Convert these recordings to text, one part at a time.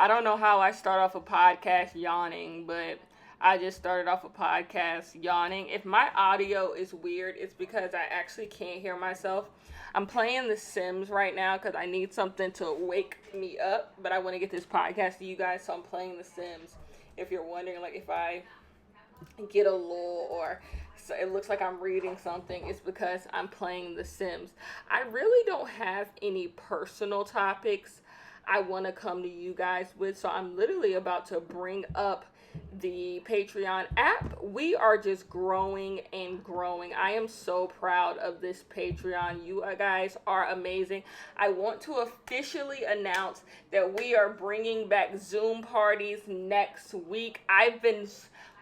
I don't know how I start off a podcast yawning, but I just started off a podcast yawning. If my audio is weird, it's because I actually can't hear myself. I'm playing The Sims right now because I need something to wake me up, but I want to get this podcast to you guys, so I'm playing The Sims. If you're wondering, like, if I get a lull or so it looks like I'm reading something, it's because I'm playing The Sims. I really don't have any personal topics I want to come to you guys with, so I'm literally about to bring up the Patreon app. We are just growing and growing. I am so proud of this Patreon. You guys are amazing. I want to officially announce that we are bringing back Zoom parties next week. I've been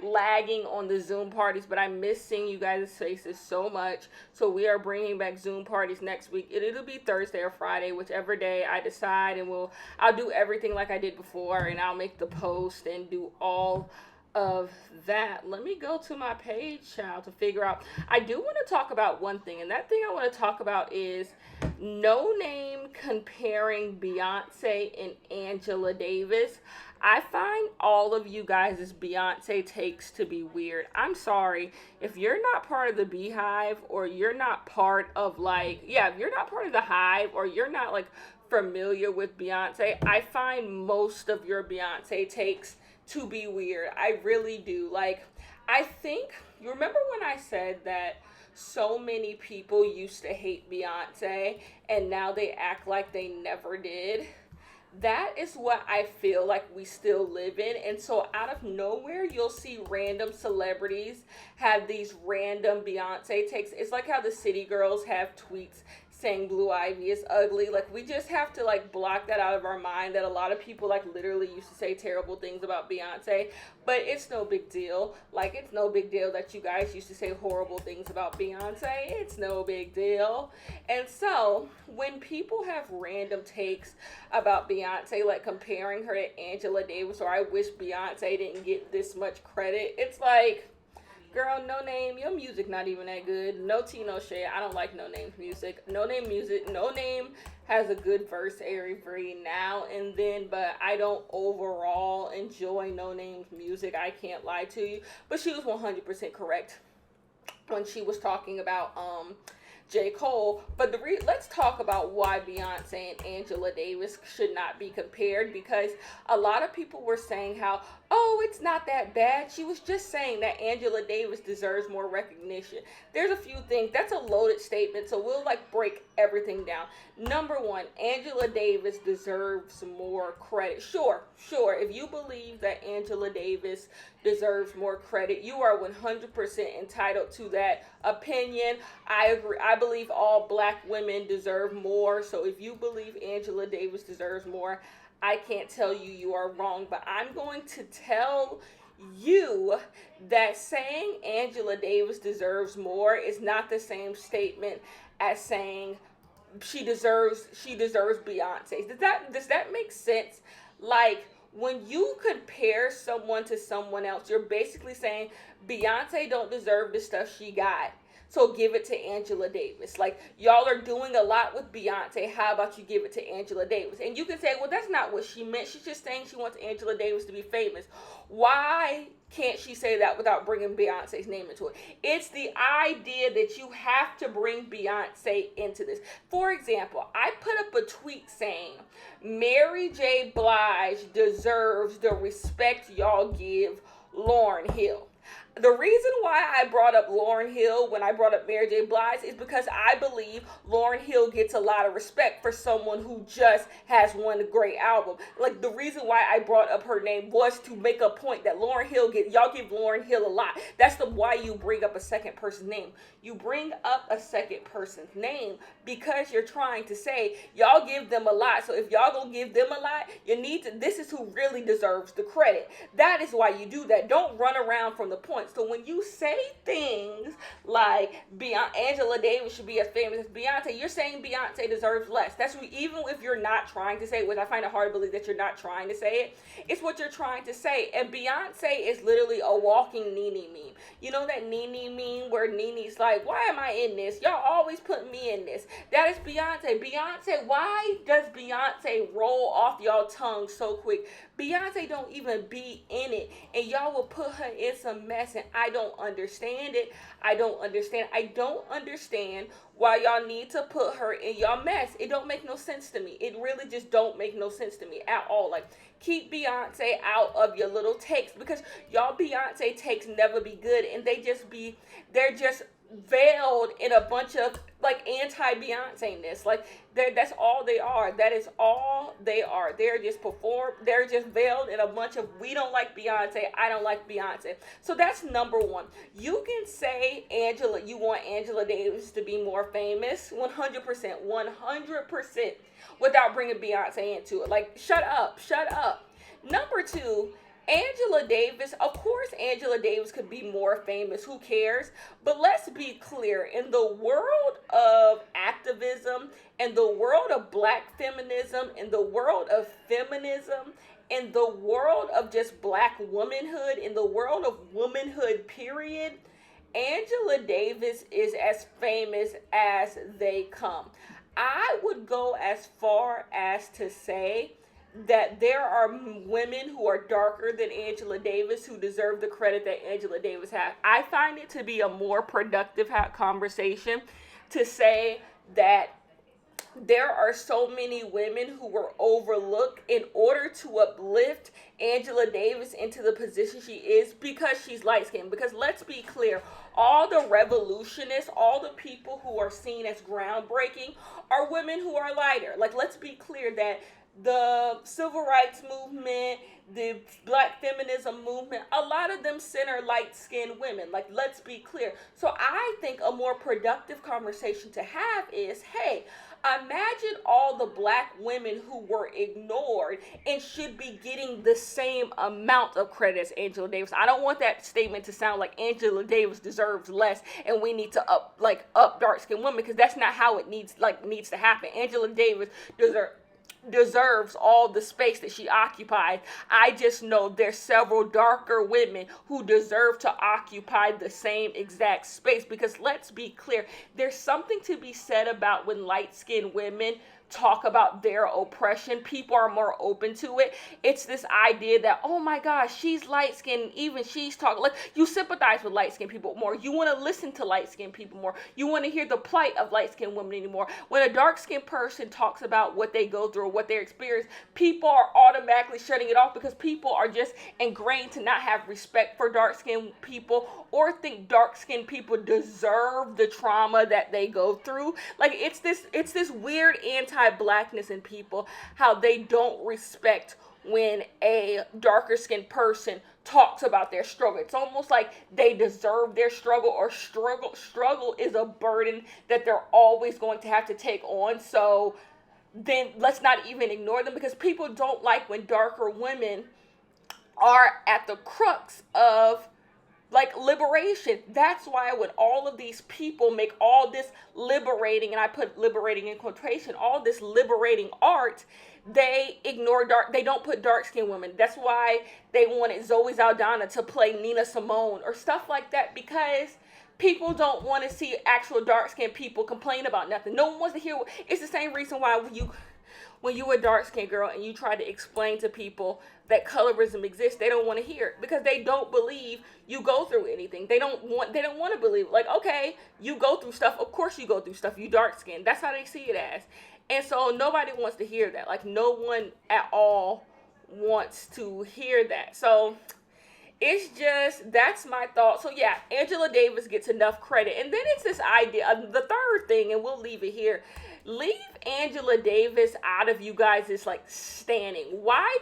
lagging on the Zoom parties, but I miss seeing you guys' faces so much. So we are bringing back Zoom parties next week. It'll be Thursday or Friday, whichever day I decide, and I'll do everything like I did before, and I'll make the post and do all of that. Let me go to my page, child, to figure out. I do want to talk about one thing, and that thing I want to talk about is No Name comparing Beyonce and Angela Davis. I find all of you guys' Beyonce takes to be weird. I'm sorry. If you're not part of the Beehive, or you're not part of if you're not part of the Hive, or you're not familiar with Beyonce, I find most of your Beyonce takes to be weird. I really do. I think, you remember when I said that so many people used to hate Beyonce and now they act like they never did? That is what I feel like we still live in. And so out of nowhere, you'll see random celebrities have these random Beyonce takes. It's like how the City Girls have tweets saying Blue Ivy is ugly. We just have to block that out of our mind, that a lot of people literally used to say terrible things about Beyonce, but it's no big deal. It's no big deal that you guys used to say horrible things about Beyonce. It's no big deal. And so when people have random takes about Beyonce, comparing her to Angela Davis, or I wish Beyonce didn't get this much credit, it's girl, No Name, your music not even that good. No tea, no shade. I don't like No Name's music. No Name has a good verse every now and then, but I don't overall enjoy No Name's music. I can't lie to you. But she was 100% correct when she was talking about J. Cole. But let's talk about why Beyonce and Angela Davis should not be compared, because a lot of people were saying how, it's not that bad. She was just saying that Angela Davis deserves more recognition. There's a few things. That's a loaded statement, so we'll break everything down. Number one, Angela Davis deserves more credit. Sure. If you believe that Angela Davis deserves more credit, you are 100% entitled to that opinion. I agree. I believe all black women deserve more. So if you believe Angela Davis deserves more, I can't tell you you are wrong, but I'm going to tell you that saying Angela Davis deserves more is not the same statement as saying she deserves Beyonce. Does that make sense? When you compare someone to someone else, you're basically saying Beyonce don't deserve the stuff she got, so give it to Angela Davis. Y'all are doing a lot with Beyonce. How about you give it to Angela Davis? And you can say, well, that's not what she meant. She's just saying she wants Angela Davis to be famous. Why can't she say that without bringing Beyonce's name into it? It's the idea that you have to bring Beyonce into this. For example, I put up a tweet saying, Mary J. Blige deserves the respect y'all give Lauryn Hill. The reason why I brought up Lauryn Hill when I brought up Mary J. Blige is because I believe Lauryn Hill gets a lot of respect for someone who just has one great album. The reason why I brought up her name was to make a point that y'all give Lauryn Hill a lot. That's why you bring up a second person's name. You bring up a second person's name because you're trying to say y'all give them a lot. So if y'all gonna give them a lot, this is who really deserves the credit. That is why you do that. Don't run around from the point. point. So when you say things like Angela Davis should be as famous as Beyonce, you're saying Beyonce deserves less. That's even if you're not trying to say it, which I find it hard to believe that you're not trying to say it. It's what you're trying to say. And Beyonce is literally a walking Nene meme. You know that Nene meme where Nene's like, why am I in this? Y'all always put me in this. That is Beyonce. Beyonce, why does Beyonce roll off y'all tongue so quick? Beyonce don't even be in it, and y'all will put her in some mess, and I don't understand it. I don't understand why y'all need to put her in y'all mess. It don't make no sense to me. It really just don't make no sense to me at all. Like, keep Beyonce out of your little takes, because y'all Beyonce takes never be good, and they're just veiled in a bunch of like anti-Beyonce-ness. Like, that's all they are. That is all they are. They're just veiled in a bunch of, we don't like Beyonce, I don't like Beyonce. So that's number one. You can say you want Angela Davis to be more famous, 100%, without bringing Beyonce into it. Like, shut up. Number two, Angela Davis, of course Angela Davis could be more famous, who cares? But let's be clear, in the world of activism, in the world of black feminism, in the world of feminism, in the world of just black womanhood, in the world of womanhood period, Angela Davis is as famous as they come. I would go as far as to say that there are women who are darker than Angela Davis who deserve the credit that Angela Davis has. I find it to be a more productive conversation to say that there are so many women who were overlooked in order to uplift Angela Davis into the position she is because she's light-skinned. Because let's be clear, all the revolutionists, all the people who are seen as groundbreaking are women who are lighter. Like, let's be clear that the civil rights movement, the black feminism movement, a lot of them center light-skinned women. Like, let's be clear. So I think a more productive conversation to have is, hey, imagine all the black women who were ignored and should be getting the same amount of credit as Angela Davis. I don't want that statement to sound like Angela Davis deserves less and we need to up dark-skinned women, because that's not how it needs to happen. Angela Davis deserves all the space that she occupies. I just know there's several darker women who deserve to occupy the same exact space, because let's be clear, there's something to be said about when light-skinned women talk about their oppression, people are more open to it. It's this idea that, oh my gosh, she's light-skinned, even she's talking, like, you sympathize with light-skinned people more. You want to listen to light-skinned people more. You want to hear the plight of light-skinned women anymore. When a dark-skinned person talks about what they go through or what they experience, people are automatically shutting it off because people are just ingrained to not have respect for dark-skinned people or think dark-skinned people deserve the trauma that they go through. Like, it's this weird anti-blackness in people, how they don't respect when a darker skinned person talks about their struggle. It's almost like they deserve their struggle, or struggle is a burden that they're always going to have to take on. So then let's not even ignore them, because people don't like when darker women are at the crux of like liberation. That's why when all of these people make all this liberating, and I put liberating in quotation, all this liberating art, they ignore they don't put dark-skinned women. That's why they wanted Zoe Saldana to play Nina Simone or stuff like that, because people don't want to see actual dark-skinned people complain about nothing. No one wants to hear. It's the same reason why when you a dark-skinned girl and you try to explain to people that colorism exists, they don't want to hear it, because they don't believe you go through anything. They don't want to believe, like, okay, you go through stuff. Of course you go through stuff. You dark-skinned. That's how they see it as. And so nobody wants to hear that. Like, no one at all wants to hear that. So it's just, that's my thought. So yeah, Angela Davis gets enough credit. And then it's this idea, the third thing, and we'll leave it here. Leave Angela Davis out of you guys' like standing. Why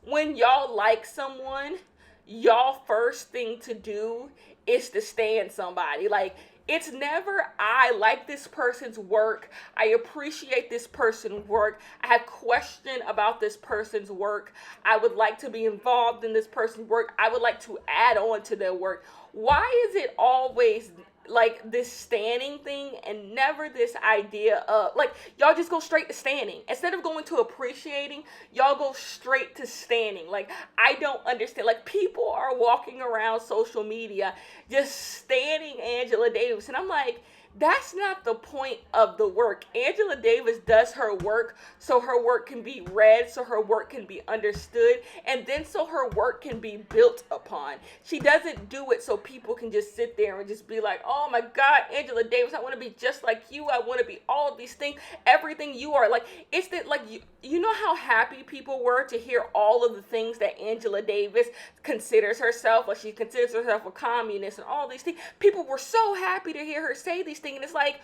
when y'all like someone, y'all first thing to do is to stand somebody? Like, It's never, I like this person's work. I appreciate this person's work. I have question about this person's work. I would like to be involved in this person's work. I would like to add on to their work. Why is it always like this standing thing and never this idea of like y'all just go straight to standing instead of going to appreciating? Y'all go straight to standing. Like, I don't understand. Like, people are walking around social media just standing Angela Davis, and I'm like, that's not the point of the work. Angela Davis does her work so her work can be read, so her work can be understood, and then so her work can be built upon. She doesn't do it so people can just sit there and just be like, oh my God, Angela Davis, I want to be just like you. I want to be all of these things, everything you are. Like, it's that, like, you know how happy people were to hear all of the things that Angela Davis considers herself, like she considers herself a communist and all these things. People were so happy to hear her say these things. And it's like,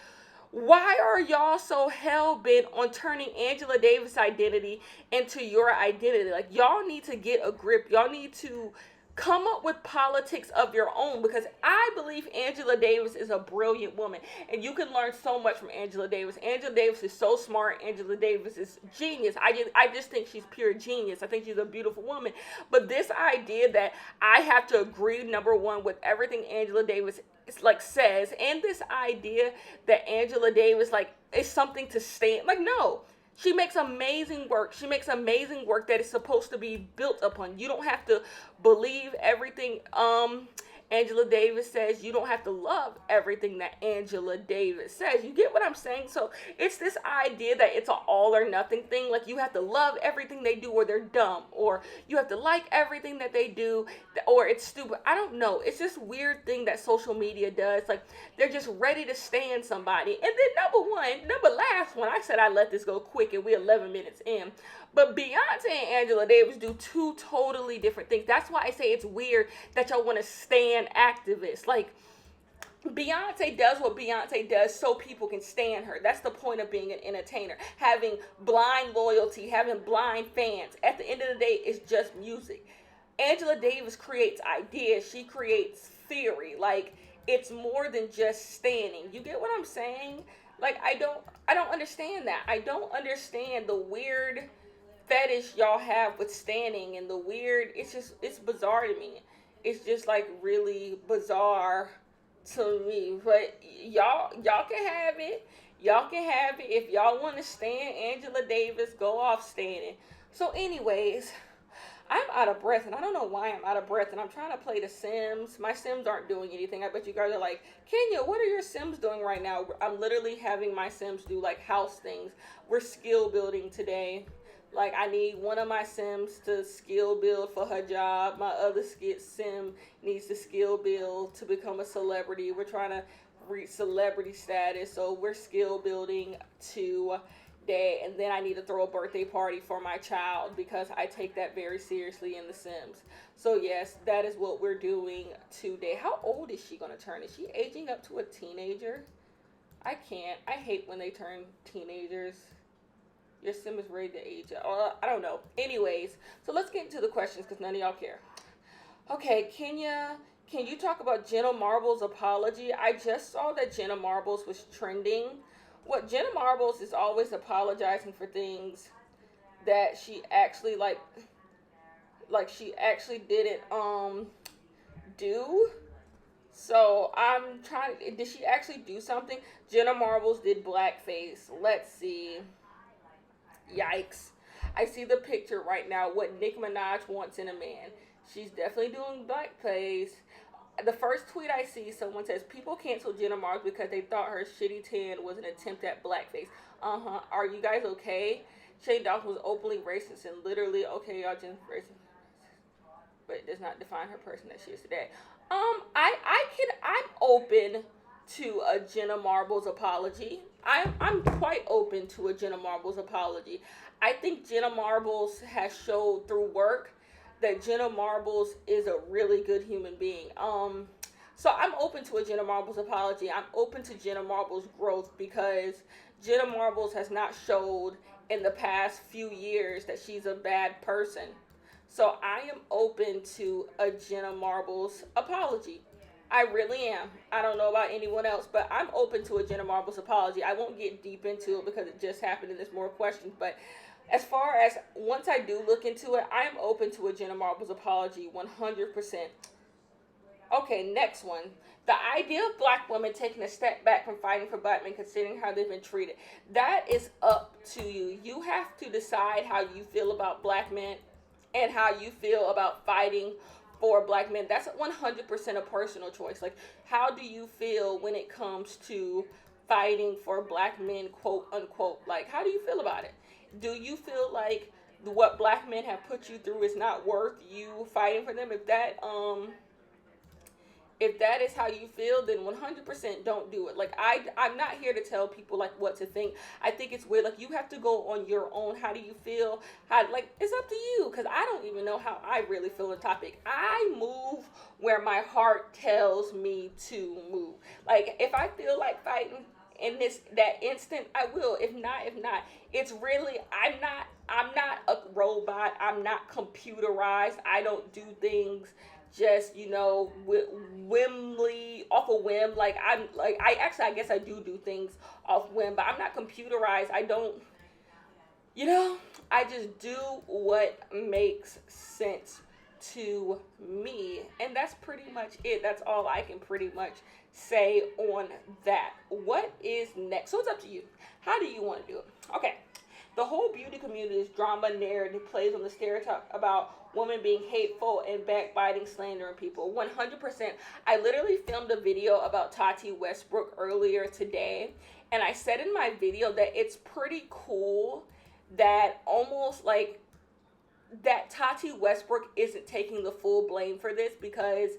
why are y'all so hell-bent on turning Angela Davis' identity into your identity? Like, y'all need to get a grip. Y'all need to come up with politics of your own, because I believe Angela Davis is a brilliant woman, and you can learn so much from Angela Davis. Angela Davis is so smart. Angela Davis is genius. I just think she's pure genius. I think she's a beautiful woman. But this idea that I have to agree, number one, with everything Angela Davis like says, and this idea that Angela Davis like is something to stand, like, no. She makes amazing work. She makes amazing work that is supposed to be built upon. You don't have to believe everything Angela Davis says. You don't have to love everything that Angela Davis says. You get what I'm saying? So it's this idea that it's an all or nothing thing. Like, you have to love everything they do or they're dumb, or you have to like everything that they do or it's stupid. I don't know. It's this weird thing that social media does. Like, they're just ready to stand somebody. And then number last one, I said I let this go quick and we're 11 minutes in. But Beyonce and Angela Davis do two totally different things. That's why I say it's weird that y'all want to stand activists. Like, Beyonce does what Beyonce does so people can stand her. That's the point of being an entertainer. Having blind loyalty, having blind fans. At the end of the day, it's just music. Angela Davis creates ideas. She creates theory. Like, it's more than just standing. You get what I'm saying? Like, I don't understand that. I don't understand the weird fetish y'all have with standing and the weird, it's bizarre to me. It's just like really bizarre to me. But y'all can have it. Y'all can have it. If y'all want to stand Angela Davis, go off standing. So anyways, I'm out of breath, and I don't know why I'm out of breath, and I'm trying to play The Sims. My Sims aren't doing anything. I bet you guys are like, Kenya, what are your Sims doing right now? I'm literally having my Sims do like house things. We're skill building today. Like, I need one of my Sims to skill build for her job. My other Sim needs to skill build to become a celebrity. We're trying to reach celebrity status, so we're skill building today. And then I need to throw a birthday party for my child, because I take that very seriously in The Sims. So yes, that is what we're doing today. How old is she going to turn? Is she aging up to a teenager? I can't. I hate when they turn teenagers. Your Sim is ready to age. I don't know. Anyways, so let's get into the questions, because none of y'all care. Okay, Kenya, can you talk about Jenna Marbles' apology? I just saw that Jenna Marbles was trending. What, Jenna Marbles is always apologizing for things that she actually like she actually didn't do. So I'm trying. Did she actually do something? Jenna Marbles did blackface. Let's see. Yikes. I see the picture right now, what Nicki Minaj wants in a man. She's definitely doing blackface. The first tweet I see, someone says, people canceled Jenna Marbles because they thought her shitty tan was an attempt at blackface. Are you guys okay? Shane Dawson was openly racist and literally, okay, y'all just racist, but it does not define her person that she is today. I'm open to a Jenna Marbles apology. I'm quite open to a Jenna Marbles apology. I think Jenna Marbles has showed through work that Jenna Marbles is a really good human being. So I'm open to a Jenna Marbles apology. I'm open to Jenna Marbles' growth, because Jenna Marbles has not showed in the past few years that she's a bad person. So I am open to a Jenna Marbles apology. I really am. I don't know about anyone else, but I'm open to a Jenna Marbles apology. I won't get deep into it because it just happened and there's more questions. But as far as once I do look into it, I'm open to a Jenna Marbles apology 100%. Okay, next one. The idea of black women taking a step back from fighting for black men, considering how they've been treated. That is up to you. You have to decide how you feel about black men and how you feel about fighting for black men. That's 100% a personal choice. Like, how do you feel when it comes to fighting for black men, quote unquote? Like, how do you feel about it? Do you feel like what black men have put you through is not worth you fighting for them? If that is how you feel, then 100% don't do it. Like, I'm not here to tell people, like, what to think. I think it's weird. Like, you have to go on your own. How do you feel? It's up to you. Because I don't even know how I really feel on the topic. I move where my heart tells me to move. Like, if I feel like fighting in that instant, I will. If not. It's really, I'm not a robot. I'm not computerized. I don't do things just, whimly, off a whim. I guess I do things off whim, but I'm not computerized. I don't, I just do what makes sense to me, and that's pretty much it. That's all I can pretty much say on that. What is next? So it's up to you. How do you want to do it? Okay. The whole beauty community's drama narrative plays on the stereotype about women being hateful and backbiting, slandering people. 100%. I literally filmed a video about Tati Westbrook earlier today, and I said in my video that it's pretty cool that almost like that Tati Westbrook isn't taking the full blame for this, because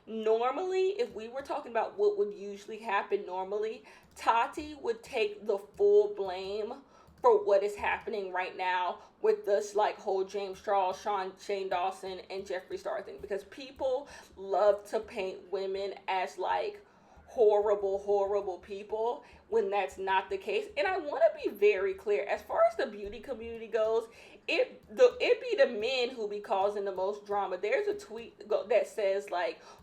normally, if we were talking about what would usually happen normally, Tati would take the full blame for what is happening right now with this whole James Charles, Shane Dawson, and Jeffree Star thing, because people love to paint women as horrible people when that's not the case. And I want to be very clear, as far as the beauty community goes, it be the men who be causing the most drama. There's a tweet that says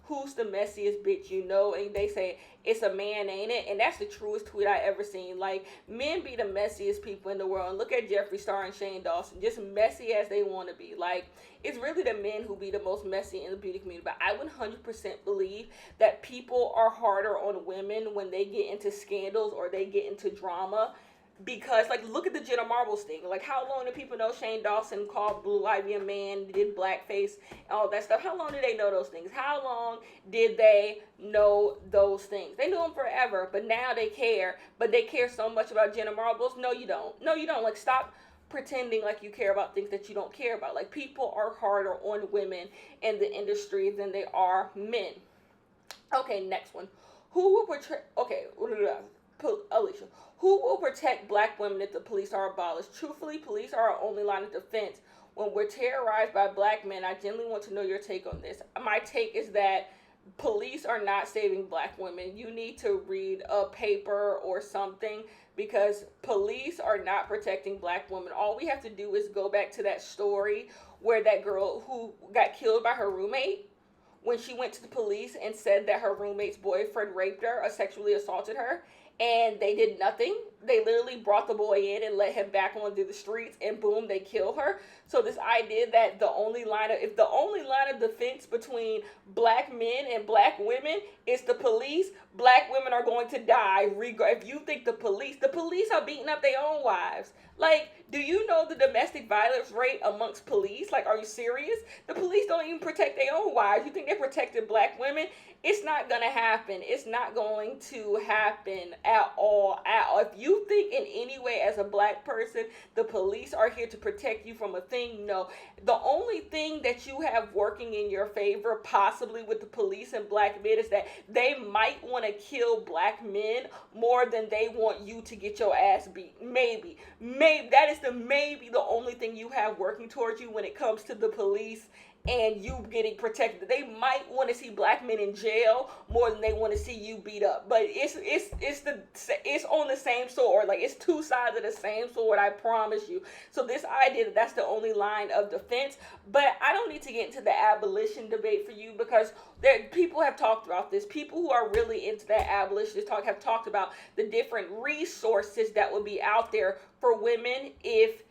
who's the messiest bitch and they say it's a man, ain't it? And that's the truest tweet I ever seen. Men be the messiest people in the world. And look at Jeffree Star and Shane Dawson, just messy as they want to be. It's really the men who be the most messy in the beauty community. But I 100% believe that people are harder on women when they get into scandals or they get into drama. Because, look at the Jenna Marbles thing. How long do people know Shane Dawson called Blue Ivy a man, did blackface, and all that stuff? How long did they know those things? How long did they know those things? They knew them forever, but now they care. But they care so much about Jenna Marbles? No, you don't. No, you don't. Stop pretending like you care about things that you don't care about. People are harder on women in the industry than they are men. Okay, next one. Who will portray... Okay, Alicia. Who will protect black women if the police are abolished? Truthfully, police are our only line of defense. When we're terrorized by black men, I genuinely want to know your take on this. My take is that police are not saving black women. You need to read a paper or something, because police are not protecting black women. All we have to do is go back to that story where that girl who got killed by her roommate, when she went to the police and said that her roommate's boyfriend raped her or sexually assaulted her, and they did nothing. They literally brought the boy in and let him back onto the streets, and boom, they kill her. So this idea that if the only line of defense between black men and black women is the police, black women are going to die. If you think the police are beating up their own wives. Do you know the domestic violence rate amongst police? Are you serious? The police don't even protect their own wives. You think they protected black women? It's not going to happen. It's not going to happen at all. If you think in any way as a black person, the police are here to protect you from a thing, no. The only thing that you have working in your favor, possibly with the police and black men, is that they might want to kill black men more than they want you to get your ass beat. Maybe. That is maybe the only thing you have working towards you when it comes to the police and you getting protected. They might want to see black men in jail more than they want to see you beat up. But it's on the same sword. Like, it's two sides of the same sword, I promise you. So this idea that that's the only line of defense, but I don't need to get into the abolition debate for you, because people have talked about this. People who are really into that abolitionist talk have talked about the different resources that would be out there for women if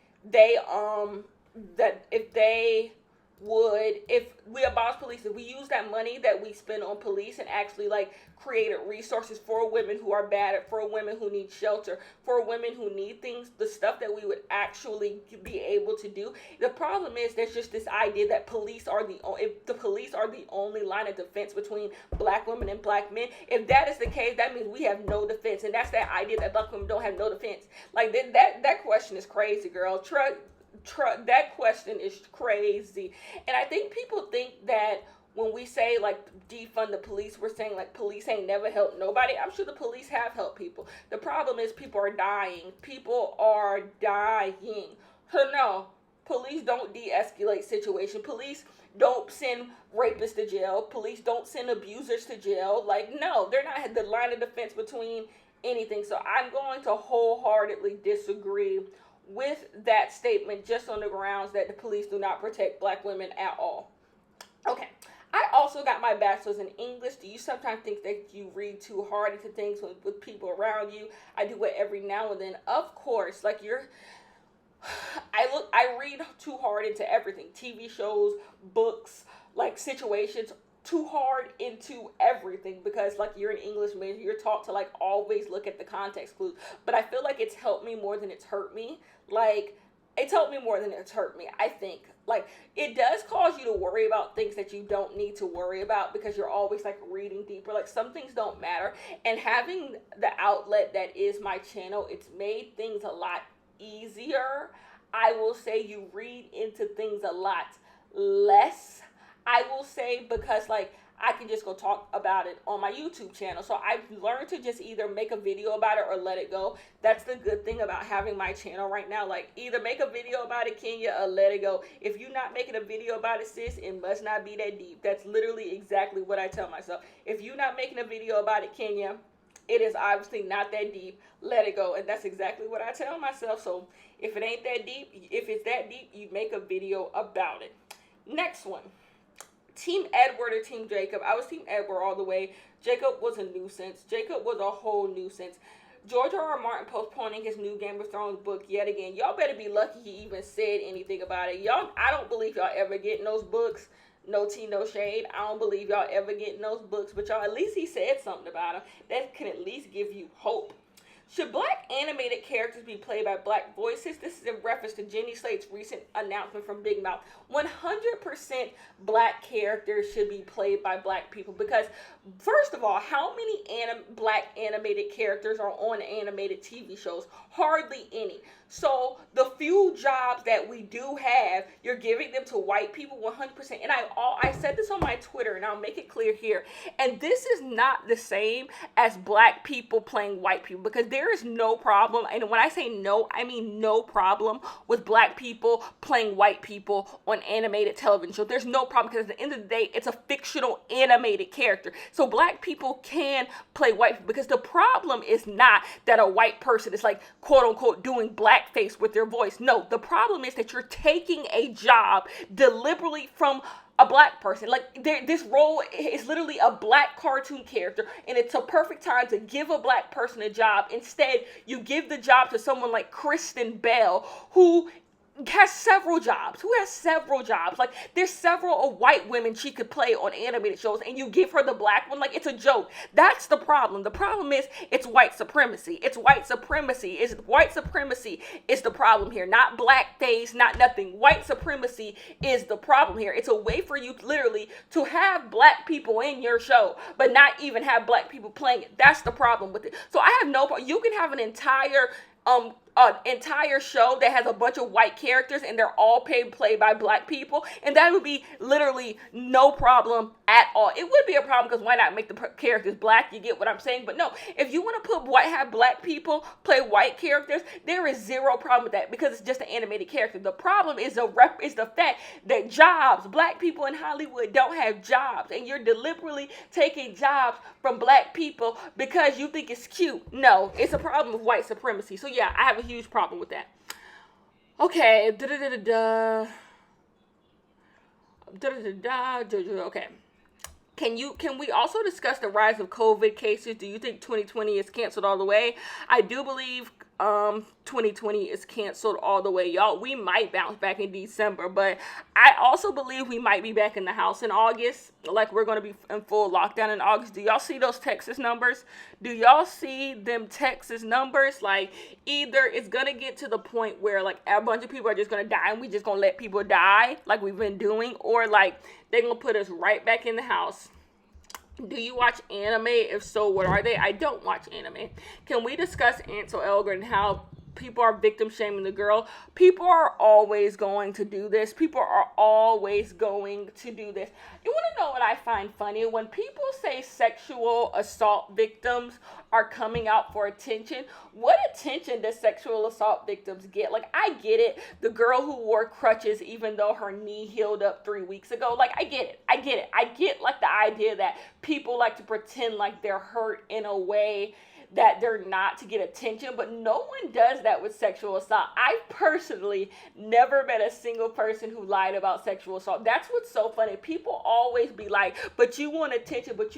if we abolish police, if we use that money that we spend on police and actually like created resources for women who are battered, for women who need shelter, for women who need things, the stuff that we would actually be able to do. The problem is there's just this idea that if the police are the only line of defense between black women and black men. If that is the case, that means we have no defense, and that's that idea that black women don't have no defense. Like that question is crazy, girl. That question is crazy. And I think people think that when we say like defund the police, we're saying like police ain't never helped nobody. I'm sure the police have helped people. The problem is people are dying. People are dying. So no, police don't de-escalate situation. Police don't send rapists to jail. Police don't send abusers to jail. Like, no, they're not the line of defense between anything. So I'm going to wholeheartedly disagree with that statement, just on the grounds that the police do not protect black women at all. Okay, I also got my bachelor's in English. Do you sometimes think that you read too hard into things with people around you? I do it every now and then. Of course, like I read too hard into everything. TV shows, books, like situations, too hard into everything, because like you're an English major, you're taught to like always look at the context clues. But I feel like it's helped me more than it's hurt me. Like, it's helped me more than it's hurt me, I think. Like, it does cause you to worry about things that you don't need to worry about, because you're always like reading deeper. Like, some things don't matter. And having the outlet that is my channel, it's made things a lot easier. I will say you read into things a lot less, I will say, because like I can just go talk about it on my YouTube channel. So I've learned to just either make a video about it or let it go. That's the good thing about having my channel right now. Like, either make a video about it, Kenya, or let it go. If you're not making a video about it, sis, it must not be that deep. That's literally exactly what I tell myself. If you're not making a video about it, Kenya, it is obviously not that deep. Let it go. And that's exactly what I tell myself. So if it ain't that deep, if it's that deep, you make a video about it. Next one. Team Edward or Team Jacob? I was Team Edward all the way. Jacob was a nuisance. Jacob was a whole nuisance. George R.R. Martin postponing his new Game of Thrones book yet again. Y'all better be lucky he even said anything about it. I don't believe y'all ever getting those books. No tea, no shade. I don't believe y'all ever getting those books. But y'all, at least he said something about them. That can at least give you hope. Should black animated characters be played by black voices? This is in reference to Jenny Slate's recent announcement from Big Mouth. 100% black characters should be played by black people, because first of all, how many black animated characters are on animated TV shows? Hardly any. So the few jobs that we do have, you're giving them to white people 100%. And I said this on my Twitter, and I'll make it clear here. And this is not the same as black people playing white people, because there is no problem. And when I say no, I mean no problem with black people playing white people on animated television shows. There's no problem, because at the end of the day, it's a fictional animated character. So black people can play white people, because the problem is not that a white person is like, quote unquote, doing blackface with their voice. No, the problem is that you're taking a job deliberately from a black person. Like, this role is literally a black cartoon character, and it's a perfect time to give a black person a job. Instead, you give the job to someone like Kristen Bell, who has several jobs. Like, there's several white women she could play on animated shows, and you give her the black one. Like, it's a joke. That's the problem. The problem is it's white supremacy. White supremacy is the problem here. Not blackface, not nothing. White supremacy is the problem here. It's a way for you literally to have black people in your show, but not even have black people playing it. That's the problem with it. So I have no problem. You can have an entire an entire show that has a bunch of white characters and they're all played by black people, and that would be literally no problem at all. It would be a problem because why not make the characters black? You get what I'm saying? But no, if you want to have black people play white characters, there is zero problem with that because it's just an animated character. The problem is the fact that black people in Hollywood don't have jobs, and you're deliberately taking jobs from black people because you think it's cute. No, it's a problem with white supremacy. So yeah, I have a huge problem with that. Okay. Okay. Can we also discuss the rise of COVID cases? Do you think 2020 is canceled all the way? I do believe 2020 is canceled all the way, y'all. We might bounce back in December, but I also believe we might be back in the house in August. Like, we're going to be in full lockdown in August. Do y'all see those Texas numbers? Do y'all see them Texas numbers? Like, either it's going to get to the point where, like, a bunch of people are just going to die and we just going to let people die like we've been doing, or, like, they're going to put us right back in the house. Do you watch anime? If so, what are they? I don't watch anime. Can we discuss Ansel Elgort and how people are victim shaming the girl? People are always going to do this. You want to know what I find funny? When people say sexual assault victims are coming out for attention, what attention does sexual assault victims get? Like, I get it. The girl who wore crutches even though her knee healed up 3 weeks ago. Like, I get it. I get, like, the idea that people like to pretend like they're hurt in a way that they're not to get attention, but no one does that with sexual assault. I personally never met a single person who lied about sexual assault. That's what's so funny. People always be like, but you want attention, but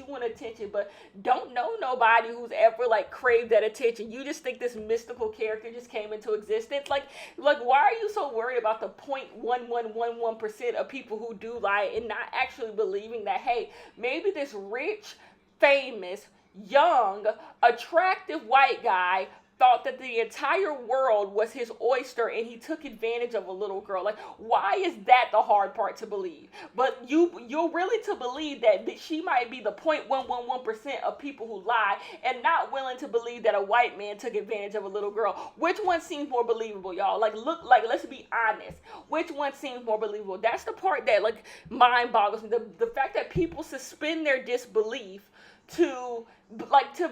don't know nobody who's ever, like, craved that attention. You just think this mystical character just came into existence. Like, why are you so worried about the 0.1111% of people who do lie and not actually believing that, hey, maybe this rich, famous, young, attractive white guy thought that the entire world was his oyster and he took advantage of a little girl? Like, why is that the hard part to believe? But you're really to believe that she might be the 0.111% of people who lie and not willing to believe that a white man took advantage of a little girl. Which one seems more believable, y'all? Let's be honest. Which one seems more believable? That's the part that, like, mind boggles me. The fact that people suspend their disbelief to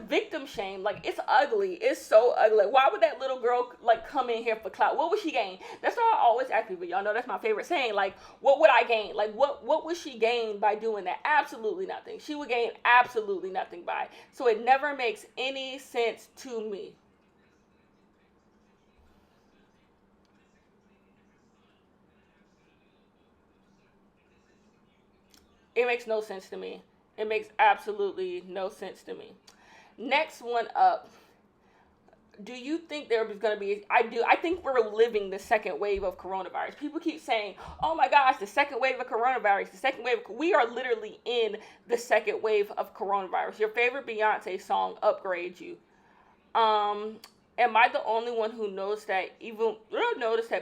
victim shame. Like, it's ugly. It's so ugly. Like, why would that little girl, like, come in here for clout? What would she gain? That's why I always ask people. Y'all know that's my favorite saying. Like, what would I gain? Like, what would she gain by doing that? Absolutely nothing. She would gain absolutely nothing by it. So it never makes any sense to me. It makes no sense to me. It makes absolutely no sense to me. Next one up. Do you think there is going to be... I do. I think we're living the second wave of coronavirus. People keep saying, oh my gosh, the second wave of coronavirus, the second wave. We are literally in the second wave of coronavirus. Your favorite Beyonce song, Upgrade You. Am I the only one who noticed that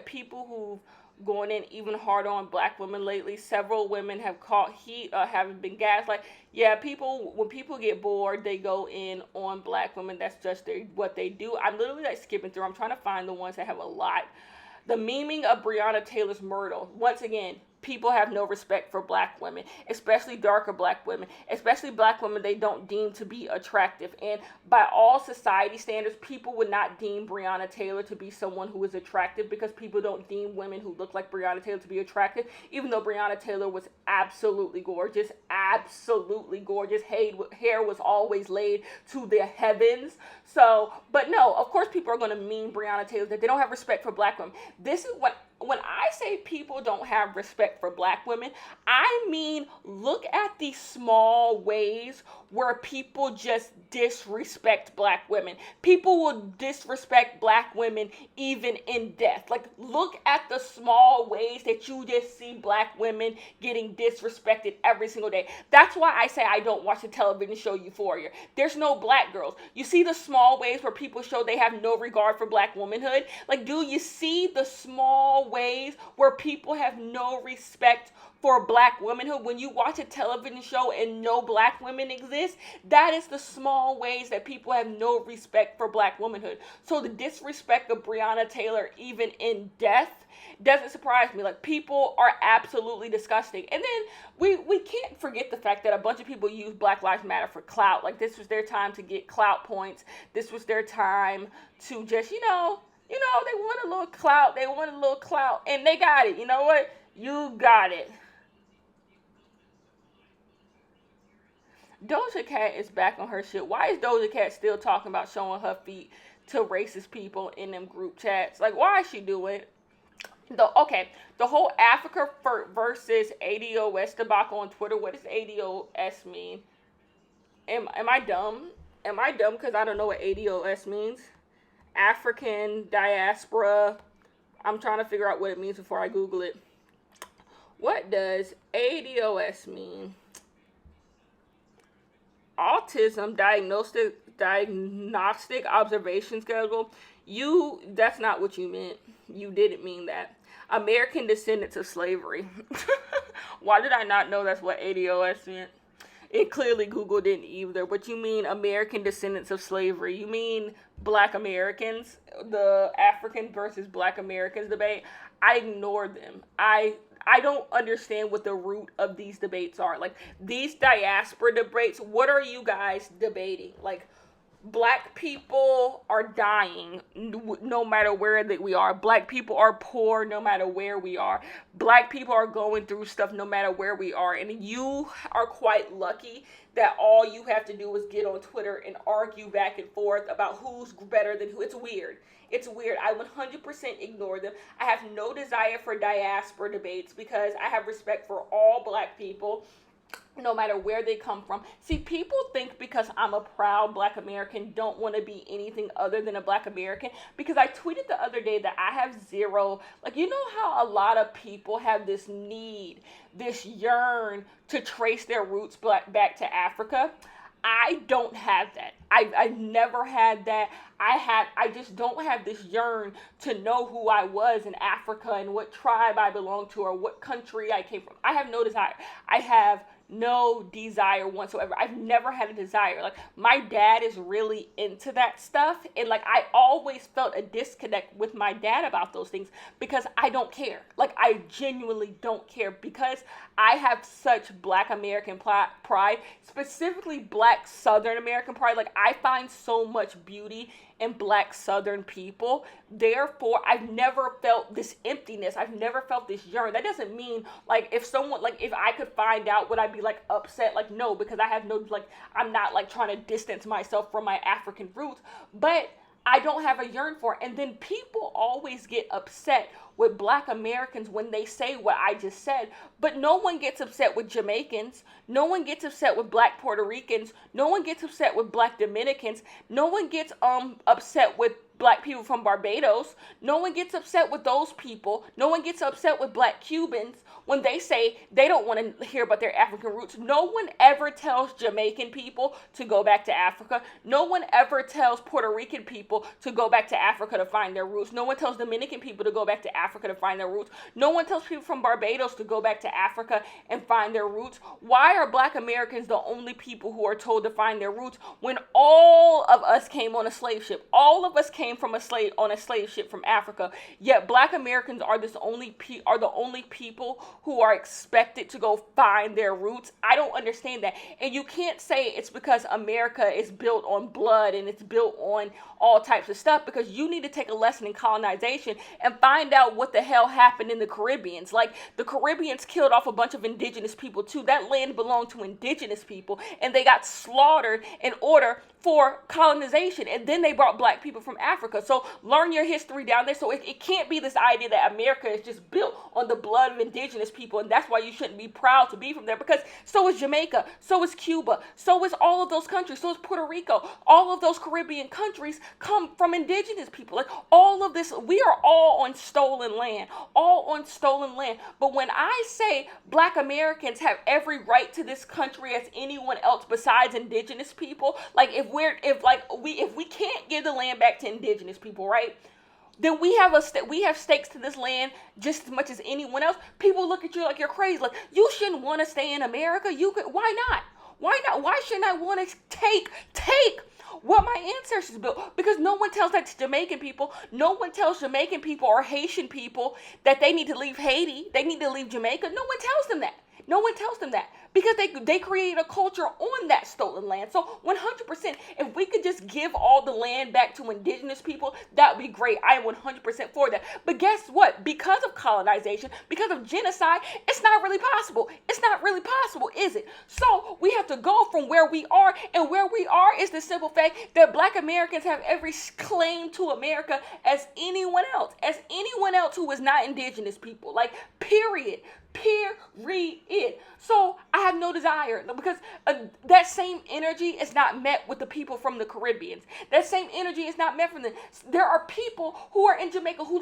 people who've going in even harder on black women lately? Several women have caught heat, having been gaslighted. Yeah, when people get bored, they go in on black women. That's just what they do. I'm literally, like, skipping through. I'm trying to find the ones that have a lot. The memeing of Breonna Taylor's murder. Once again, people have no respect for black women, especially darker black women, especially black women they don't deem to be attractive. And by all society standards, people would not deem Breonna Taylor to be someone who is attractive because people don't deem women who look like Breonna Taylor to be attractive, even though Breonna Taylor was absolutely gorgeous. Hair was always laid to the heavens. So, but no, of course people are going to meme Breonna Taylor that they don't have respect for black women. This is what... When I say people don't have respect for black women, I mean, look at the small ways where people just disrespect black women. People will disrespect black women even in death. Like, look at the small ways that you just see black women getting disrespected every single day. That's why I say I don't watch the television show Euphoria. There's no black girls. You see the small ways where people show they have no regard for black womanhood? Like, do you see the small ways where people have no respect for black womanhood. When you watch a television show and no black women exist, that is the small ways that people have no respect for black womanhood. So the disrespect of Breonna Taylor, even in death, doesn't surprise me. Like, people are absolutely disgusting. And then we can't forget the fact that a bunch of people use Black Lives Matter for clout. Like, this was their time to get clout points. This was their time to just, they want a little clout. They want a little clout, and they got it. You know what? You got it. Doja Cat is back on her shit. Why is Doja Cat still talking about showing her feet to racist people in them group chats? Like, why is she doing it? The whole Africa versus ADOS debacle on Twitter. What does ADOS mean? Am I dumb? Am I dumb because I don't know what ADOS means? African diaspora. I'm trying to figure out what it means before I Google it. What does ADOS mean? Autism diagnostic observation schedule. That's not what you meant. You didn't mean that. American descendants of slavery. Why did I not know that's what ADOS meant? It clearly Google didn't either. But you mean American descendants of slavery. You mean Black Americans, the African versus Black Americans debate. I ignored them. I don't understand what the root of these debates are. Like, these diaspora debates, what are you guys debating? Like, Black people are dying no matter where that we are. Black people are poor no matter where we are. Black people are going through stuff no matter where we are. And you are quite lucky that all you have to do is get on Twitter and argue back and forth about who's better than who. It's weird. It's weird. I 100% ignore them. I have no desire for diaspora debates because I have respect for all Black people, no matter where they come from. See, people think because I'm a proud Black American, don't want to be anything other than a Black American. Because I tweeted the other day that I have zero, like, you know how a lot of people have this need, this yearn to trace their roots back to Africa? I don't have that. I've never had that. I just don't have this yearn to know who I was in Africa and what tribe I belong to or what country I came from. I have no desire. I have no desire whatsoever. I've never had a desire. Like, my dad is really into that stuff, and like, I always felt a disconnect with my dad about those things because I don't care. Like, I genuinely don't care because I have such Black American pride, specifically Black Southern American pride. Like, I find so much beauty in Black Southern people. Therefore, I've never felt this emptiness. I've never felt this yearn. That doesn't mean, like, if I could find out, would I be, like, upset? Like, no, because I have no, like, I'm not, like, trying to distance myself from my African roots. But I don't have a yearn for it. And then people always get upset with Black Americans when they say what I just said, but no one gets upset with Jamaicans. No one gets upset with Black Puerto Ricans. No one gets upset with Black Dominicans. No one gets upset with Black people from Barbados. No one gets upset with those people. No one gets upset with Black Cubans when they say they don't want to hear about their African roots. No one ever tells Jamaican people to go back to Africa. No one ever tells Puerto Rican people to go back to Africa to find their roots. No one tells Dominican people to go back to Africa to find their roots. No one tells people from Barbados to go back to Africa and find their roots. Why are Black Americans the only people who are told to find their roots when all of us came on a slave ship? All of us came from on a slave ship from Africa. Yet Black Americans are the only people who are expected to go find their roots. I don't understand that. And you can't say it's because America is built on blood and it's built on all types of stuff, because you need to take a lesson in colonization and find out what the hell happened in the Caribbeans. Like, the Caribbeans killed off a bunch of indigenous people too. That land belonged to indigenous people, and they got slaughtered in order for colonization, and then they brought Black people from Africa. So learn your history down there. So it can't be this idea that America is just built on the blood of indigenous people, and that's why you shouldn't be proud to be from there, because so is Jamaica, so is Cuba, so is all of those countries, so is Puerto Rico. All of those Caribbean countries come from indigenous people. Like, all of this, we are all on stolen land, But when I say Black Americans have every right to this country as anyone else besides indigenous people, like, if we can't give the land back to indigenous people, right? then we have stakes to this land just as much as anyone else. People look at you like you're crazy. Like, you shouldn't want to stay in America. Why not? Why not? Why shouldn't I want to take what my ancestors built? Because no one tells that to Jamaican people. No one tells Jamaican people or Haitian people that they need to leave Haiti. They need to leave Jamaica. No one tells them that. No one tells them that, because they create a culture on that stolen land. So 100%, if we could just give all the land back to indigenous people, that would be great. I am 100% for that. But guess what? Because of colonization, because of genocide, it's not really possible. It's not really possible, is it? So we have to go from where we are, and where we are is the simple fact that Black Americans have every claim to America as anyone else who is not indigenous people. Like, period. So I have no desire, because that same energy is not met with the people from the Caribbean. That same energy is not met from them. There are people who are in Jamaica who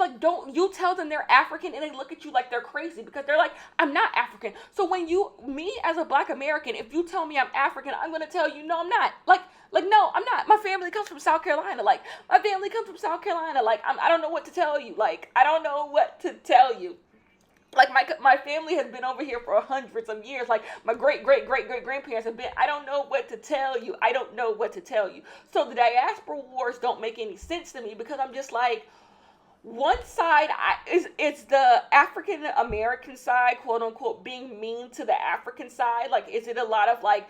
you tell them they're African and they look at you like they're crazy, because they're like, I'm not African. So when me as a Black American, if you tell me I'm African, I'm going to tell you, no, I'm not. Like, no, I'm not. My family comes from South Carolina. Like, I don't know what to tell you. Like, I don't know what to tell you. Like, my family has been over here for hundreds of years. Like, my great-great-great-great-grandparents have been. I don't know what to tell you. So the diaspora wars don't make any sense to me, because I'm just like, one side it's the African American side, quote unquote, being mean to the African side. Like, is it a lot of like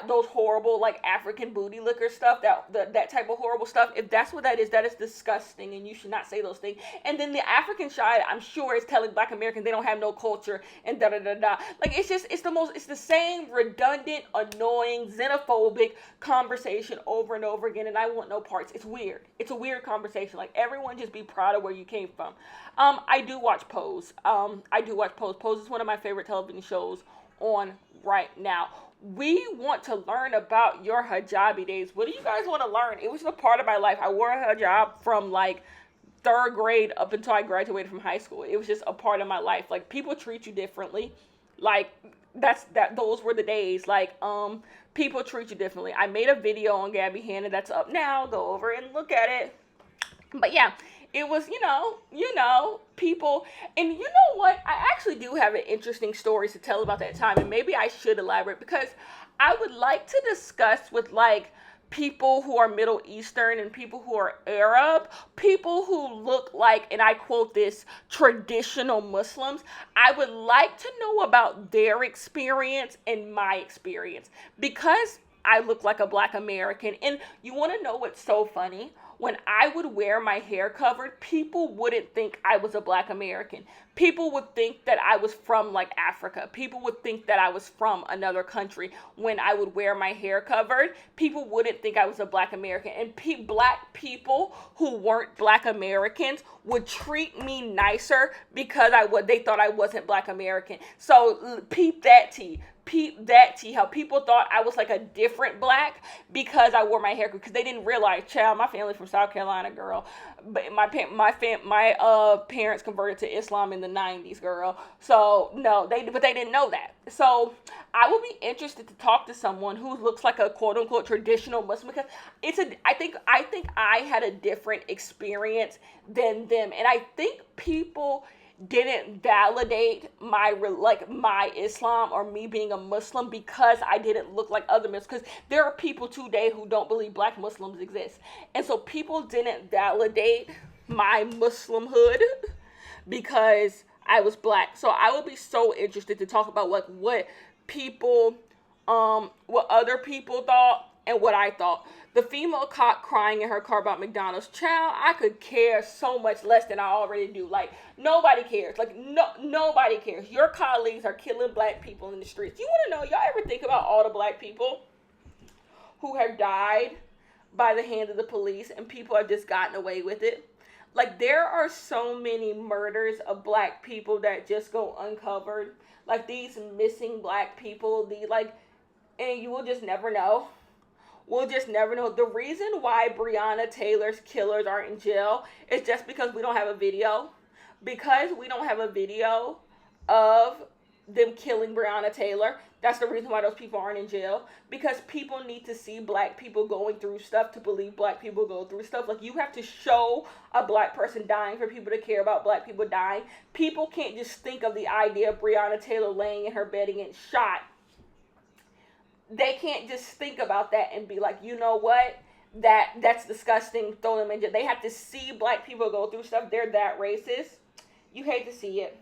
those horrible like African booty liquor stuff, that type of horrible stuff? If that's what that is disgusting, and you should not say those things. And then the African side, I'm sure, is telling Black Americans they don't have no culture and da da da da. Like, it's the same redundant, annoying, xenophobic conversation over and over again, and I want no parts. It's weird. It's a weird conversation. Like, everyone just be proud of where you came from. I do watch Pose. Pose is one of my favorite television shows on right now. We want to learn about your hijabi days. What do you guys want to learn? It was a part of my life. I wore a hijab from like 3rd grade up until I graduated from high school. It was just a part of my life. Like, people treat you differently. Like, those were the days. Like, people treat you differently. I made a video on Gabby Hanna that's up now. Go over and look at it. But yeah, it was, people, and you know what? I actually do have an interesting story to tell about that time, and maybe I should elaborate, because I would like to discuss with like people who are Middle Eastern and people who are Arab, people who look like, and I quote this, traditional Muslims. I would like to know about their experience and my experience, because I look like a Black American. And you want to know what's so funny? When I would wear my hair covered, people wouldn't think I was a Black American. People would think that I was from like Africa. People would think that I was from another country. When I would wear my hair covered, people wouldn't think I was a Black American. And Black people who weren't Black Americans would treat me nicer because they thought I wasn't Black American. So peep that tea, how people thought I was like a different Black because I wore my hair, because they didn't realize, child, my family from South Carolina, girl. But my parents converted to Islam in the 90s, girl. So no, they didn't know that. So I would be interested to talk to someone who looks like a quote unquote traditional Muslim, because I think I had a different experience than them, and I think people didn't validate my Islam or me being a Muslim because I didn't look like other Muslims. Because there are people today who don't believe Black Muslims exist, and so people didn't validate my Muslimhood because I was Black. So I would be so interested to talk about what other people thought and what I thought. The female cop crying in her car about McDonald's. Child, I could care so much less than I already do. Like, nobody cares. Like, nobody cares. Your colleagues are killing Black people in the streets. You want to know, y'all ever think about all the Black people who have died by the hand of the police and people have just gotten away with it? Like, there are so many murders of Black people that just go uncovered. Like, these missing Black people, and you will just never know. We'll just never know. The reason why Breonna Taylor's killers aren't in jail is just because we don't have a video. Because we don't have a video of them killing Breonna Taylor. That's the reason why those people aren't in jail. Because people need to see black people going through stuff to believe black people go through stuff. Like, you have to show a black person dying for people to care about black people dying. People can't just think of the idea of Breonna Taylor laying in her bed and getting shot. They can't just think about that and be like, you know what? That's disgusting. Throw them in jail. They have to see black people go through stuff. They're that racist. You hate to see it.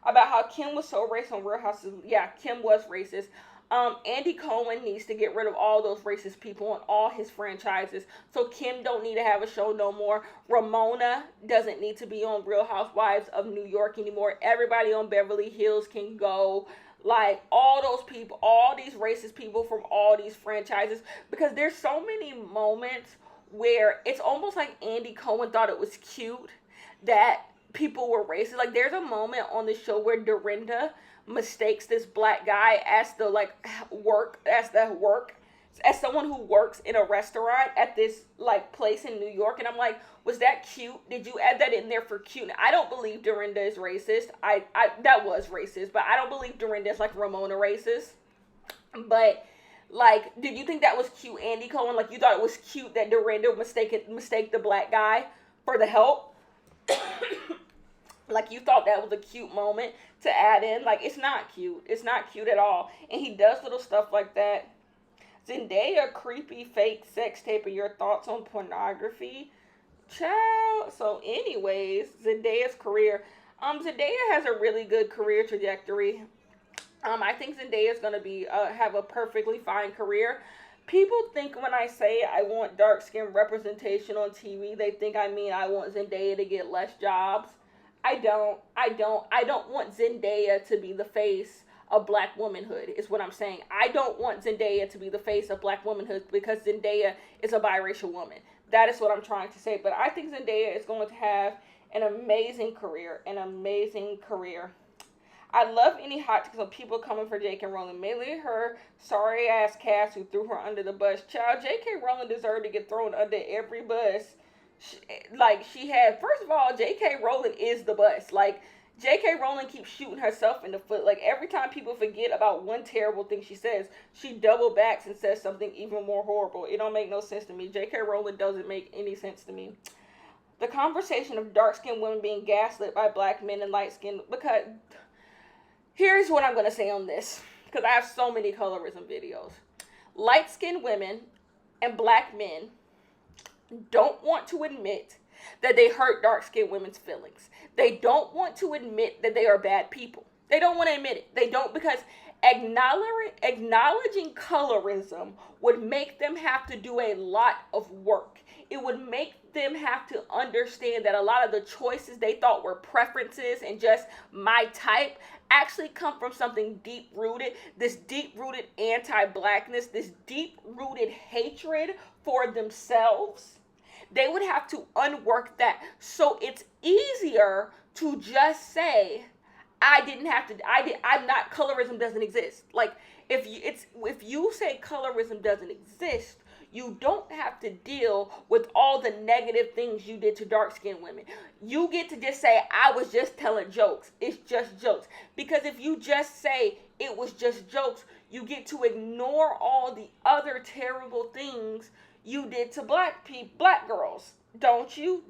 About how Kim was so racist on Real Houses. Yeah, Kim was racist. Andy Cohen needs to get rid of all those racist people on all his franchises. So Kim don't need to have a show no more. Ramona doesn't need to be on Real Housewives of New York anymore. Everybody on Beverly Hills can go. Like, all those people, all these racist people from all these franchises. Because there's so many moments where it's almost like Andy Cohen thought it was cute that people were racist. Like, there's a moment on the show where Dorinda mistakes this black guy as someone who works in a restaurant at this, like, place in New York. And I'm like, was that cute? Did you add that in there for cute? I don't believe Dorinda is racist. That was racist, but I don't believe Dorinda is like Ramona racist. But, like, did you think that was cute, Andy Cohen? Like, you thought it was cute that Dorinda mistake the black guy for the help? Like, you thought that was a cute moment to add in. Like, it's not cute. It's not cute at all. And he does little stuff like that. Zendaya, creepy fake sex tape, and your thoughts on pornography. Child. So anyways, Zendaya's career. Zendaya has a really good career trajectory. I think Zendaya's going to have a perfectly fine career. People think when I say I want dark skin representation on TV, they think I mean I want Zendaya to get less jobs. I don't want Zendaya to be the face of black womanhood, is what I'm saying. I don't want Zendaya to be the face of black womanhood because Zendaya is a biracial woman. That is what I'm trying to say. But I think Zendaya is going to have an amazing career. I love any hot takes of people coming for J.K. Rowling. Mainly her sorry ass cast who threw her under the bus. Child, J.K. Rowling deserved to get thrown under every bus. She had. First of all, J.K. Rowling is the bus. Like, J.K. Rowling keeps shooting herself in the foot. Like, every time people forget about one terrible thing she says, she double backs and says something even more horrible. It don't make no sense to me. J.K. Rowling doesn't make any sense to me. The conversation of dark-skinned women being gaslit by black men and light-skinned, because here's what I'm going to say on this, because I have so many colorism videos. Light-skinned women and black men don't want to admit that they hurt dark-skinned women's feelings. They don't want to admit that they are bad people. They don't want to admit it. They don't, because acknowledging colorism would make them have to do a lot of work. It would make them have to understand that a lot of the choices they thought were preferences and just my type actually come from something deep-rooted, this deep-rooted anti-blackness, this deep-rooted hatred for themselves. They would have to unwork that. So it's easier to just say, colorism doesn't exist. Like, if you say colorism doesn't exist, you don't have to deal with all the negative things you did to dark-skinned women. You get to just say, I was just telling jokes. It's just jokes. Because if you just say it was just jokes, you get to ignore all the other terrible things you did to black girls. Don't you?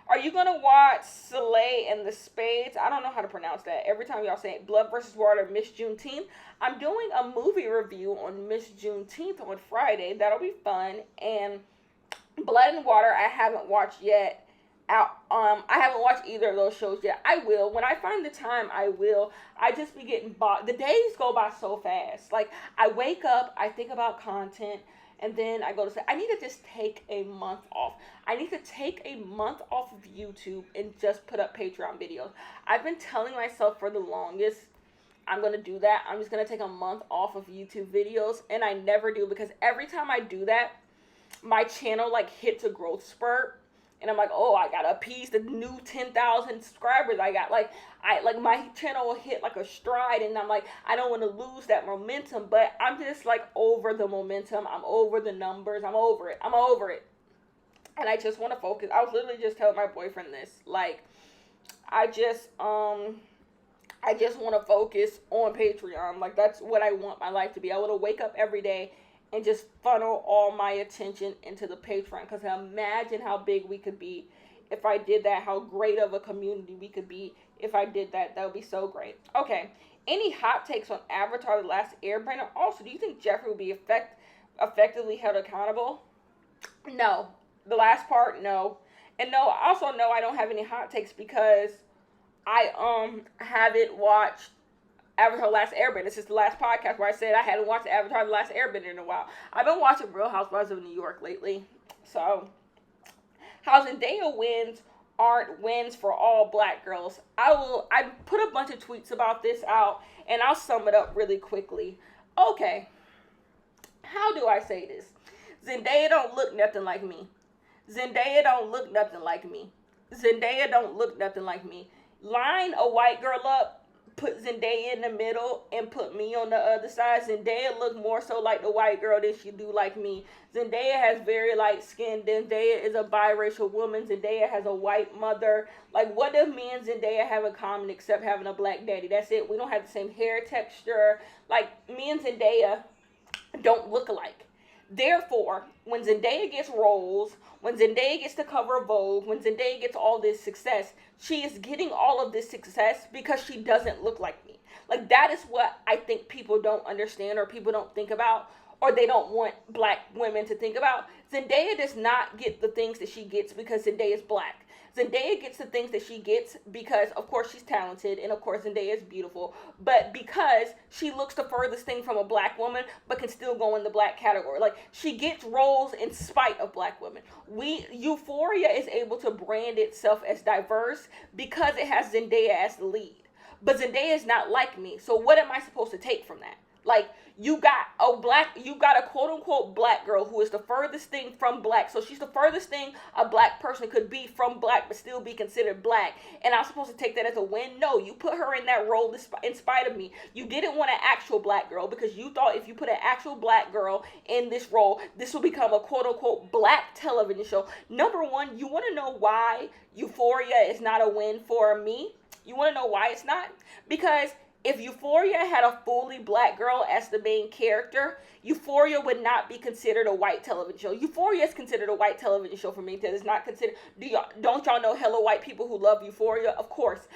Are you going to watch Soleil and the Spades? I don't know how to pronounce that. Every time y'all say it, Blood versus Water, Miss Juneteenth. I'm doing a movie review on Miss Juneteenth on Friday. That'll be fun. And Blood and Water, I haven't watched yet. I haven't watched either of those shows yet. I will. When I find the time, I will. I just be getting bogged. The days go by so fast. Like, I wake up, I think about content, and then I go to say, I need to just take a month off. I need to take a month off of YouTube and just put up Patreon videos. I've been telling myself for the longest, I'm going to do that. I'm just going to take a month off of YouTube videos. And I never do, because every time I do that, my channel, like, hits a growth spurt. And I'm like, oh, I got to appease the new 10,000 subscribers I got. Like, my channel will hit, like, a stride. And I'm like, I don't want to lose that momentum. But I'm just, like, over the momentum. I'm over the numbers. I'm over it. And I just want to focus. I was literally just telling my boyfriend this. Like, I I just want to focus on Patreon. Like, that's what I want my life to be. I want to wake up every day and just funnel all my attention into the Patreon. Because imagine how big we could be if I did that. How great of a community we could be if I did that. That would be so great. Okay. Any hot takes on Avatar: The Last Airbender? Also, do you think Jeffrey will be effectively held accountable? No. The last part, no. And no, also no, I don't have any hot takes because I haven't watched Avatar: The Last Airbender. This is the last podcast where I said I hadn't watched Avatar: The Last Airbender in a while. I've been watching Real Housewives of New York lately. So, how Zendaya wins aren't wins for all black girls. I put a bunch of tweets about this out, and I'll sum it up really quickly. Okay. How do I say this? Zendaya don't look nothing like me. Zendaya don't look nothing like me. Zendaya don't look nothing like me. Line a white girl up, put Zendaya in the middle, and put me on the other side. Zendaya look more so like the white girl than she do like me. Zendaya has very light skin. Zendaya is a biracial woman. Zendaya has a white mother. Like, what does me and Zendaya have in common except having a black daddy? That's it. We don't have the same hair texture. Like, me and Zendaya don't look alike. Therefore, when Zendaya gets roles, when Zendaya gets the cover of Vogue, when Zendaya gets all this success, she is getting all of this success because she doesn't look like me. Like, that is what I think people don't understand, or people don't think about, or they don't want black women to think about. Zendaya does not get the things that she gets because Zendaya is black. Zendaya gets the things that she gets because, of course, she's talented, and of course, Zendaya is beautiful, but because she looks the furthest thing from a black woman, but can still go in the black category. Like, she gets roles in spite of black women. Euphoria is able to brand itself as diverse because it has Zendaya as the lead. But Zendaya is not like me, so what am I supposed to take from that? Like, you got a quote-unquote black girl who is the furthest thing from black. So she's the furthest thing a black person could be from black, but still be considered black. And I'm supposed to take that as a win? No, you put her in that role in spite of me. You didn't want an actual black girl because you thought if you put an actual black girl in this role, this will become a quote-unquote black television show. Number one, you want to know why Euphoria is not a win for me? You want to know why it's not? Because if Euphoria had a fully black girl as the main character, Euphoria would not be considered a white television show. Euphoria is considered a white television show for me. That is not considered. Don't y'all know hella white people who love Euphoria? Of course.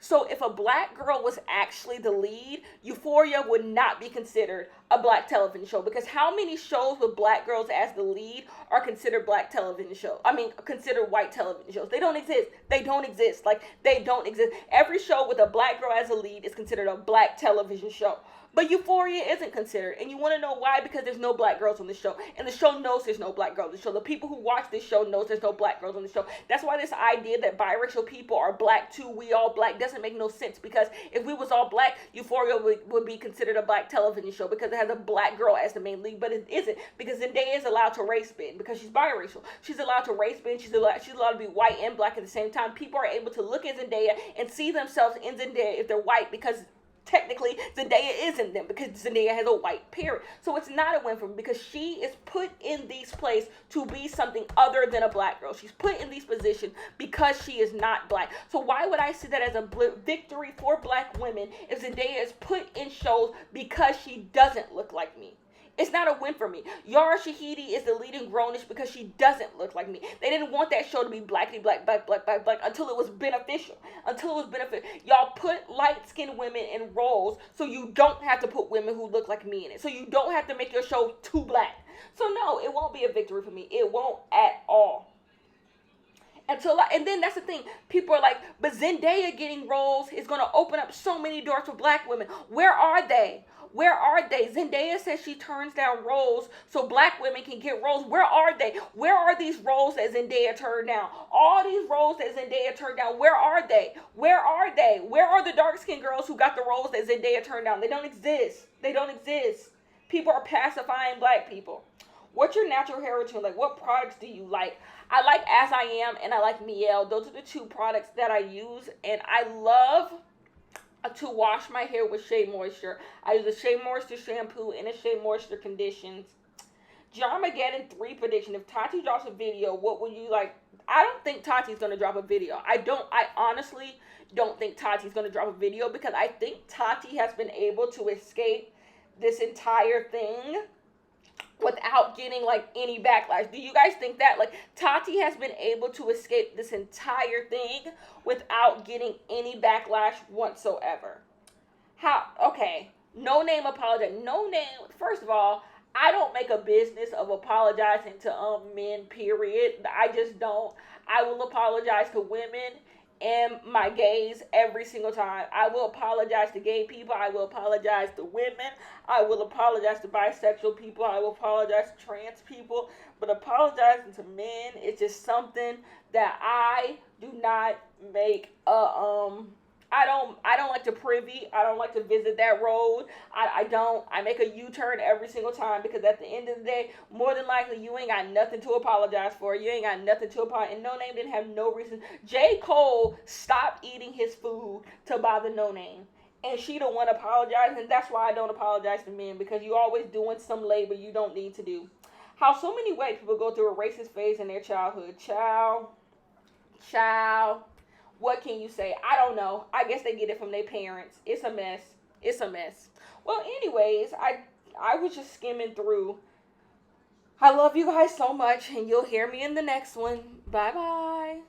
So if a black girl was actually the lead, Euphoria would not be considered a black television show. Because how many shows with black girls as the lead are considered black television shows? Considered white television shows. They don't exist. They don't exist. Like, they don't exist. Every show with a black girl as a lead is considered a black television show. But Euphoria isn't considered. And you want to know why? Because there's no black girls on the show. And the show knows there's no black girls on the show. The people who watch this show knows there's no black girls on the show. That's why this idea that biracial people are black too, we all black, doesn't make no sense. Because if we was all black, Euphoria would be considered a black television show because it has a black girl as the main lead. But it isn't. Because Zendaya is allowed to race bend because she's biracial. She's allowed to race bend. She's allowed to be white and black at the same time. People are able to look at Zendaya and see themselves in Zendaya if they're white because technically Zendaya isn't them because Zendaya has a white parent. So it's not a win for me because she is put in these places to be something other than a black girl. She's put in these positions because she is not black. So why would I see that as a victory for black women if Zendaya is put in shows because she doesn't look like me? It's not a win for me. Yara Shahidi is the leading grownish because she doesn't look like me. They didn't want that show to be black until it was beneficial. Y'all put light-skinned women in roles so you don't have to put women who look like me in it. So you don't have to make your show too black. So no, it won't be a victory for me. It won't at all. And then that's the thing. People are like, but Zendaya getting roles is going to open up so many doors for black women. Where are they? Where are they? Zendaya says she turns down roles so black women can get roles. Where are they? Where are these roles that Zendaya turned down? All these roles that Zendaya turned down, where are they? Where are they? Where are the dark-skinned girls who got the roles that Zendaya turned down? They don't exist. They don't exist. People are pacifying black people. What's your natural hair routine? Like, what products do you like? I like As I Am and I like Miel. Those are the two products that I use. And I love to wash my hair with Shea Moisture. I use a Shea Moisture shampoo and a Shea Moisture conditions. Jarmageddon 3 prediction. If Tati drops a video, what would you like? I don't think Tati's going to drop a video. I honestly don't think Tati's going to drop a video because I think Tati has been able to escape this entire thing without getting like any backlash. Do you guys think that? Like, Tati has been able to escape this entire thing without getting any backlash whatsoever. How? Okay. No Name apologize. No Name, first of all, I don't make a business of apologizing to men, period. I just don't. I will apologize to women and my gays every single time. I will apologize to gay people. I will apologize to women. I will apologize to bisexual people. I will apologize to trans people. But apologizing to men is just something that I do not make I don't like to privy. I don't like to visit that road. I don't. I make a U-turn every single time because at the end of the day, more than likely, you ain't got nothing to apologize for. You ain't got nothing to apologize. And No Name didn't have no reason. J. Cole stopped eating his food to bother No Name. And she the one apologizing. And that's why I don't apologize to men, because you always doing some labor you don't need to do. How so many white people go through a racist phase in their childhood. Child. What can you say? I don't know. I guess they get it from their parents. It's a mess. It's a mess. Well, anyways, I was just skimming through. I love you guys so much, and you'll hear me in the next one. Bye-bye.